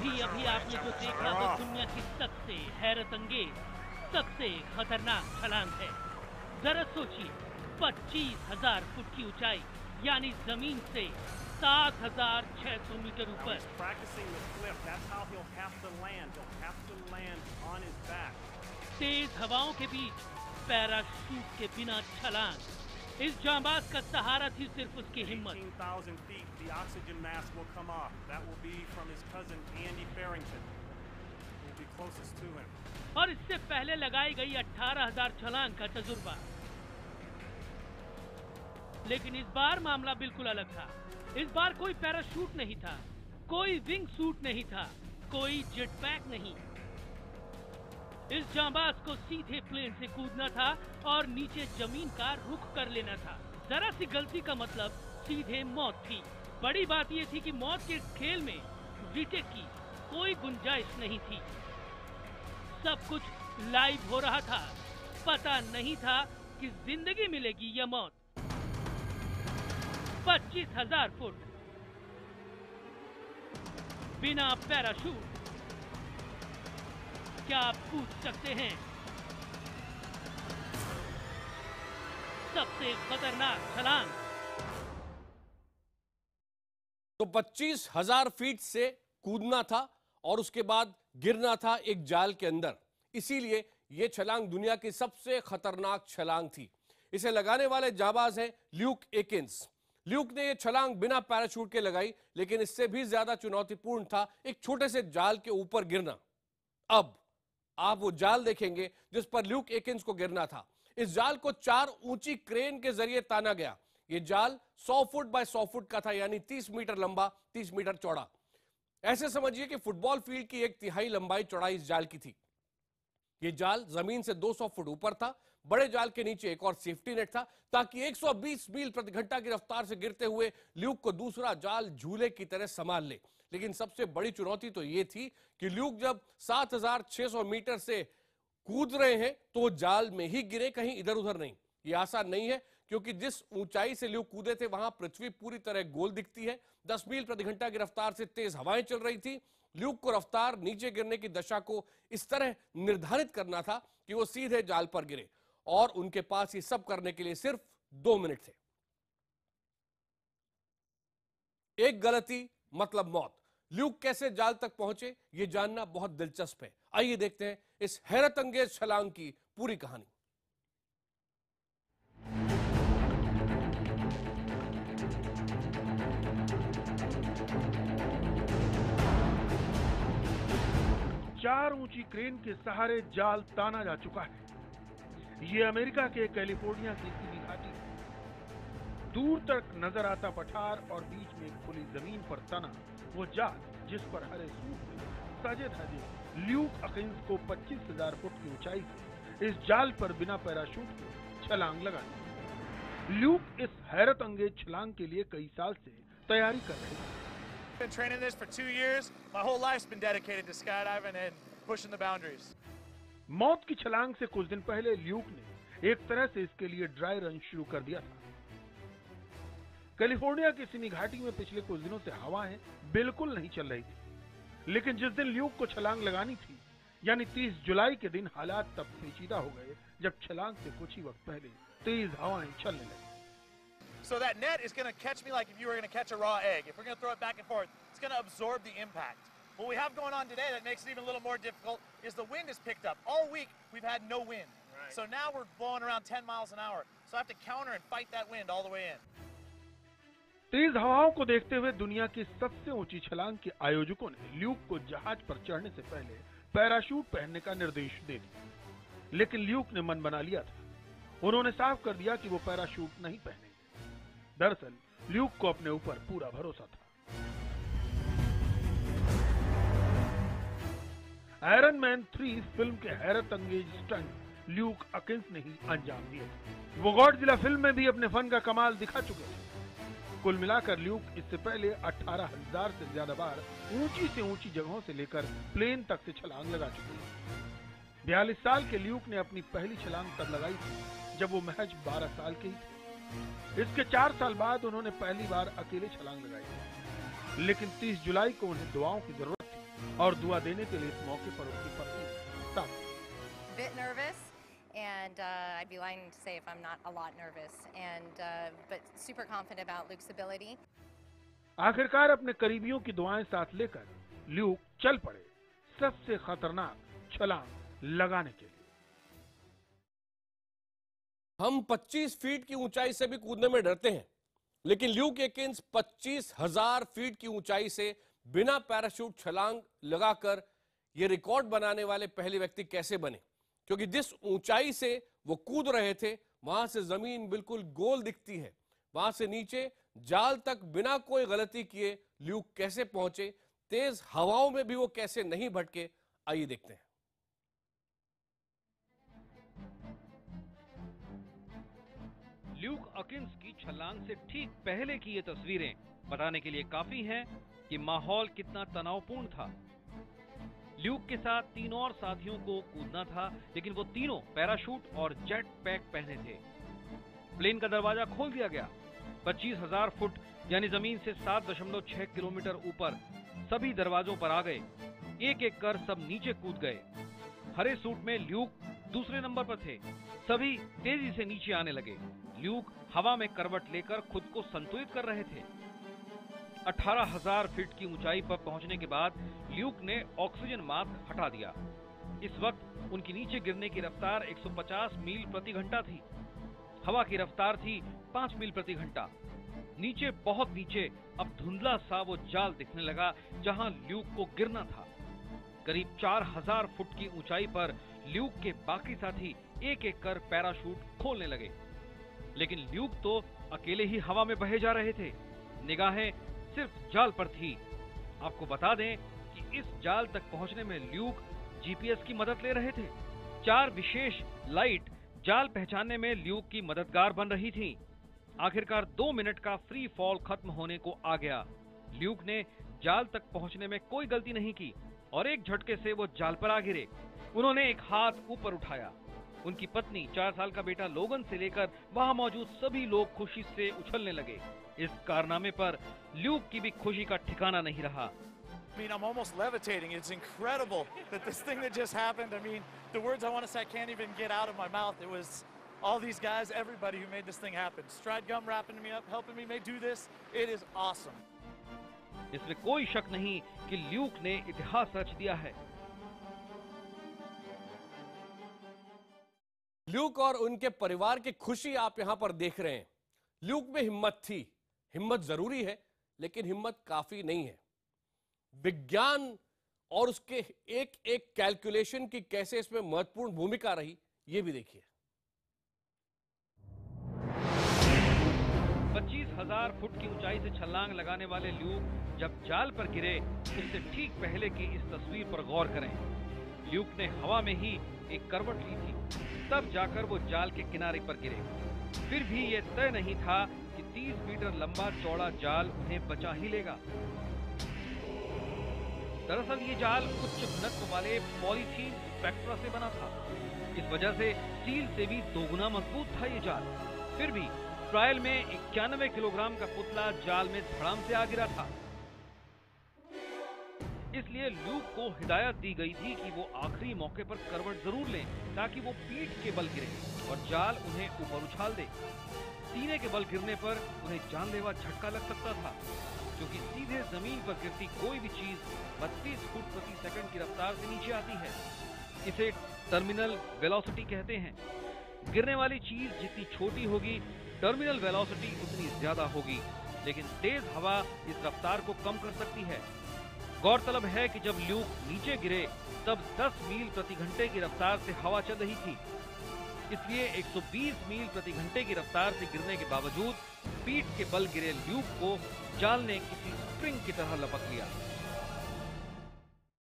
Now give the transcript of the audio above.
अभी आपने जो देखा वो दुनिया की सबसे हैरतअंगेज, सबसे खतरनाक छलांग है। जरा सोचिए, 25,000 फुट की ऊंचाई, यानी जमीन से 7,600 मीटर ऊपर। तेज हवाओं के बीच पैराशूट के बिना छलांग, इस जांबाज का सहारा थी सिर्फ उसकी हिम्मत। और इससे पहले लगाई गई 18,000 छलांग का तजुर्बा। लेकिन इस बार मामला बिल्कुल अलग था। इस बार कोई पैराशूट नहीं था, कोई विंग सूट नहीं था, कोई जेट पैक नहीं। इस जांबाज को सीधे प्लेन से कूदना था और नीचे जमीन का रुख कर लेना था। जरा सी गलती का मतलब सीधे मौत थी। बड़ी बात यह थी कि मौत के इस खेल में रीटेक की कोई गुंजाइश नहीं थी। सब कुछ लाइव हो रहा था, पता नहीं था कि जिंदगी मिलेगी या मौत। 25,000 फुट बिना पैराशूट, क्या आप पूछ सकते हैं सबसे खतरनाक छलांग? तो 25,000 फीट से कूदना था और उसके बाद गिरना था एक जाल के अंदर। इसीलिए यह छलांग दुनिया की सबसे खतरनाक छलांग थी। इसे लगाने वाले जाबाज हैं ल्यूक एकिंस। ल्यूक ने यह छलांग बिना पैराशूट के लगाई, लेकिन इससे भी ज्यादा चुनौतीपूर्ण था एक छोटे से जाल के ऊपर गिरना। अब आप वो जाल देखेंगे जिस पर ल्यूक एकिंस को गिरना था। इस जाल को 4 ऊंची क्रेन के जरिए ताना गया। यह जाल 100 फुट बाय 100 फुट का था, यानी 30 मीटर लंबा, 30 मीटर चौड़ा। ऐसे समझिए कि फुटबॉल फील्ड की 1/3 लंबाई चौड़ाई इस जाल की थी। यह जाल जमीन से 200 फुट ऊपर था। बड़े जाल के नीचे एक और सेफ्टी नेट था, ताकि 120 मील प्रति घंटा की रफ्तार से गिरते हुए ल्यूक को दूसरा जाल झूले की तरह संभाल ले। लेकिन सबसे बड़ी चुनौती तो यह थी कि ल्यूक जब 7,600 मीटर से कूद रहे हैं तो वो जाल में ही गिरे, कहीं इधर उधर नहीं। यह आसान नहीं है, क्योंकि जिस ऊंचाई से ल्यूक कूदे थे वहां पृथ्वी पूरी तरह गोल दिखती है। 10 मील प्रति घंटा की रफ्तार से तेज हवाएं चल रही थी। ल्यूक को रफ्तार, नीचे गिरने की दशा को इस तरह निर्धारित करना था कि वो सीधे जाल पर गिरे, और उनके पास ये सब करने के लिए सिर्फ 2 मिनट थे। एक गलती मतलब मौत। ल्यूक कैसे जाल तक पहुंचे, यह जानना बहुत दिलचस्प है। आइए देखते हैं इस हैरत अंगेज छलांग की पूरी कहानी। चार ऊंची क्रेन के सहारे जाल ताना जा चुका है। ये अमेरिका के कैलिफोर्निया की सीधी घाटी है। दूर तक नजर आता पठार और बीच में खुली जमीन पर तना वो जाल जिस पर हरे सूट में सजे धजे ल्यूक एकिंस को 25,000 फुट की ऊंचाई से इस जाल पर बिना पैराशूट के छलांग लगाई। ल्यूक इस हैरत अंगेज छलांग के लिए कई साल से तैयारी कर रहे हैं। Been training this for 2 years. My whole life's been dedicated to skydiving and pushing the boundaries. मौत की छलांग से कुछ दिन पहले ल्यूक ने एक तरह से इसके लिए ड्राई रन शुरू कर दिया था। कैलिफोर्निया की सिमी घाटी में पिछले कुछ दिनों से हवाएं बिल्कुल नहीं चल रही थी, लेकिन जिस दिन ल्यूक को छलांग लगानी थी, यानी 30 जुलाई के दिन, हालात तब पेचीदा हो गए जब छलांग से कुछ ही वक्त पहले तेज हवाएं चलने लगी। So that net is going to catch me like if you were going to catch a raw egg. If we're going to throw it back and forth, it's going to absorb the impact. What we have going on today that makes it even a little more difficult is the wind is picked up. All week we've had no wind. Right. So now we're blowing around 10 miles an hour. So I have to counter and fight that wind all the way in. तेज हवाओं को देखते हुए दुनिया की सबसे ऊंची छलांग के आयोजकों ने ल्यूक को जहाज पर चढ़ने से पहले पैराशूट पहनने का निर्देश दे दिया, लेकिन ल्यूक ने मन बना लिया था। उन्होंने साफ कर दिया कि वो पैराशूट नहीं पहनेंगे। दरअसल ल्यूक को अपने ऊपर पूरा भरोसा था। आयरन मैन 3 फिल्म के हैरत अंगेज स्टंट ल्यूक एकिंस ने ही अंजाम दिए थे। वो गॉडजिला फिल्म में भी अपने फन का कमाल दिखा चुके थे। कुल मिलाकर ल्यूक इससे पहले 18,000 से ज्यादा बार ऊंची से ऊंची जगहों से लेकर प्लेन तक से छलांग लगा चुके हैं। 42 साल के ल्यूक ने अपनी पहली छलांग तब लगाई थी जब वो महज 12 साल के ही थे। इसके 4 साल बाद उन्होंने पहली बार अकेले छलांग लगाई, लेकिन 30 जुलाई को उन्हें दुआओं की जरूरत थी और दुआ देने के लिए इस मौके पर उनकी पत्नी तब Bit nervous, and I'd be lying to say if I'm not a lot nervous, and but super confident about Luke's ability. आखिरकार अपने करीबियों की दुआएं साथ लेकर ल्यूक चल पड़े सबसे खतरनाक छलांग लगाने के लिए। हम 25 फीट की ऊंचाई से भी कूदने में डरते हैं, लेकिन ल्यूक एकिंस 25,000 फीट की ऊंचाई से बिना पैराशूट छलांग लगाकर ये रिकॉर्ड बनाने वाले पहले व्यक्ति कैसे बने? क्योंकि जिस ऊंचाई से वो कूद रहे थे वहां से जमीन बिल्कुल गोल दिखती है, वहां से नीचे जाल तक बिना कोई गलती किए ल्यूक कैसे पहुंचे, तेज हवाओं में भी वो कैसे नहीं भटके, आइए देखते हैं। ल्यूक अकिंस की छलांग से ठीक पहले की ये तस्वीरें बताने के लिए काफी हैं कि माहौल कितना तनावपूर्ण था। ल्यूक के साथ 3 और साथियों को कूदना था, लेकिन वो तीनों पैराशूट और जेट पैक पहने थे। प्लेन का दरवाजा खोल दिया गया। 25,000 फुट यानी जमीन से 7.6 किलोमीटर ऊपर सभी दरवाजों पर आ गए। एक एक कर सब नीचे कूद गए। हरे सूट में ल्यूक दूसरे नंबर पर थे। सभी तेजी से नीचे आने लगे। ल्यूक हवा में करवट लेकर खुद को संतुलित कर रहे थे। 18,000 फीट की ऊंचाई पर पहुंचने के बाद ल्यूक ने ऑक्सीजन मास्क हटा दिया। इस वक्त उनकी नीचे गिरने की रफ्तार 150 मील प्रति घंटा थी। हवा की रफ्तार थी 5 मील प्रति घंटा। नीचे, बहुत नीचे, अब धुंधला सा वो जाल दिखने लगा जहां ल्यूक को गिरना था। करीब 4,000 फुट की ऊंचाई पर ल्यूक के बाकी साथी एक एक कर पैराशूट खोलने लगे, लेकिन ल्यूक तो अकेले ही हवा में बहे जा रहे थे। निगाहें सिर्फ जाल पर थी। आपको बता दें कि इस जाल तक पहुंचने में ल्यूक जीपीएस की मदद ले रहे थे। 4 विशेष लाइट जाल पहचानने में ल्यूक की मददगार बन रही थी। आखिरकार 2 मिनट का फ्री फॉल खत्म होने को आ गया। ल्यूक ने जाल तक पहुंचने में कोई गलती नहीं की और एक झटके से वो जाल पर आ गिरे। उन्होंने एक हाथ ऊपर उठाया। उनकी पत्नी, 4 साल का बेटा लोगन से लेकर वहां मौजूद सभी लोग खुशी से उछलने लगे। इस कारनामे पर ल्यूक की भी खुशी का ठिकाना नहीं रहा। I mean, I'm almost levitating. It's incredible that this thing that just happened, I mean, the words I want to say I can't even get out of my mouth. It was all these guys, everybody who made this thing happen. Stride Gum wrapping me up, helping me do this. It is awesome. इसमें कोई शक नहीं कि Luke ने इतिहास रच दिया है। ल्यूक और उनके परिवार की खुशी आप यहां पर देख रहे हैं। ल्यूक में हिम्मत थी। हिम्मत जरूरी है, लेकिन हिम्मत काफी नहीं है। विज्ञान और उसके एक एक कैलकुलेशन की कैसे इसमें महत्वपूर्ण भूमिका रही, ये भी देखिए। 25,000 फुट की ऊंचाई से छलांग लगाने वाले ल्यूक जब जाल पर गिरे, इससे ठीक पहले की इस तस्वीर पर गौर करें। ल्यूक ने हवा में ही एक करवट ली थी, तब जाकर वो जाल के किनारे पर गिरे। फिर भी ये तय नहीं था कि 30 मीटर लंबा चौड़ा जाल उन्हें बचा ही लेगा। दरअसल ये जाल उच्च घनत्व वाले पॉलीथीन स्पेक्ट्रा से बना था। इस वजह से स्टील से भी 2 गुना मजबूत था ये जाल। फिर भी ट्रायल में 91 किलोग्राम का पुतला जाल में धड़ाम से आ गिरा था। इसलिए ल्यूक को हिदायत दी गई थी कि वो आखिरी मौके पर करवट जरूर लें, ताकि वो पीठ के बल गिरे और जाल उन्हें ऊपर उछाल दे। सीने के बल गिरने पर उन्हें जानलेवा झटका लग सकता था, क्योंकि सीधे जमीन पर गिरती कोई भी चीज 32 फुट प्रति सेकंड की रफ्तार से नीचे आती है। इसे टर्मिनल वेलोसिटी कहते हैं। गिरने वाली चीज जितनी छोटी होगी, टर्मिनल वेलोसिटी उतनी ज्यादा होगी, लेकिन तेज हवा इस रफ्तार को कम कर सकती है। गौरतलब है कि जब ल्यूक नीचे गिरे तब 10 मील प्रति घंटे की रफ्तार से हवा चल रही थी। इसलिए 120 मील प्रति घंटे की रफ्तार से गिरने के बावजूद पीठ के बल गिरे ल्यूक को जाल ने किसी स्प्रिंग की तरह लपक लिया।